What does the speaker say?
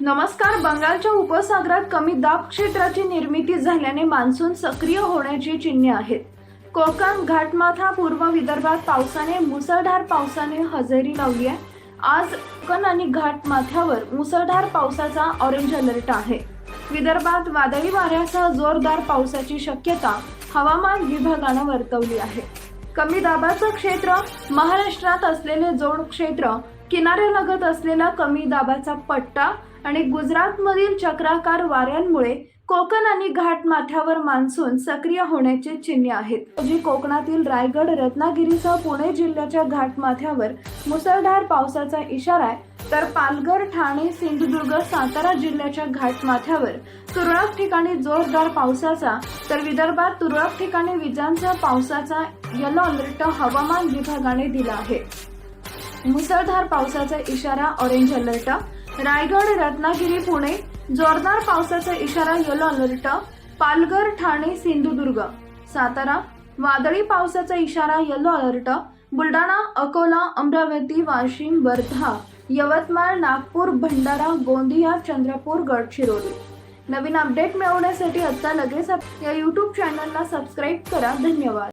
नमस्कार. बंगालच्या उपसागरात कमी दाब क्षेत्राची निर्मिती झाल्याने मान्सून सक्रिय होण्याची चिन्हे आहेत. कोकण, घाटमाथा, पूर्व विदर्भात पावसाने मुसळधार पावसाने हजेरी लावली आहे. आज कोकण आणि घाटमाथ्यावर मुसळधार पावसाचा ऑरेंज अलर्ट आहे. विदर्भात वादळी वाऱ्यासह जोरदार पावसाची शक्यता हवामान विभागानं वर्तवली आहे. कमी दाबाचं क्षेत्र महाराष्ट्रात असलेले जोड क्षेत्र, किनाऱ्यालगत असलेला कमी दाबाचा पट्टा आणि गुजरातमधील चक्राकार वाऱ्यांमुळे कोकण आणि घाटमाथ्यावर मान्सून सक्रिय होण्याचे चिन्हे आहेत. जी कोकणातील रायगड, रत्नागिरीसह पुणे जिल्ह्याच्या घाटमाथ्यावर मुसळधार पावसाचा इशारा आहे, तर पालघर, ठाणे, सिंधुदुर्ग, सातारा जिल्ह्याच्या घाटमाथ्यावर तुरळक ठिकाणी जोरदार पावसाचा, तर विदर्भात तुरळक ठिकाणी विजांच्या पावसाचा येलो अलर्ट हवामान विभागाने दिला आहे. मुसळधार पावसाचा इशारा ऑरेंज अलर्ट. रायगड, रत्नागिरी, पुणे जोरदार पावसाचा इशारा येलो अलर्ट. पालघर, ठाणे, सिंधुदुर्ग, सातारा वादळी पावसाचा इशारा येलो अलर्ट. बुलढाणा, अकोला, अमरावती, वाशिम, वर्धा, यवतमाळ, नागपूर, भंडारा, गोंदिया, चंद्रपूर, गडचिरोली. नवीन अपडेट मिळवण्यासाठी आता लगेच या YouTube चॅनलला सबस्क्राईब करा. धन्यवाद.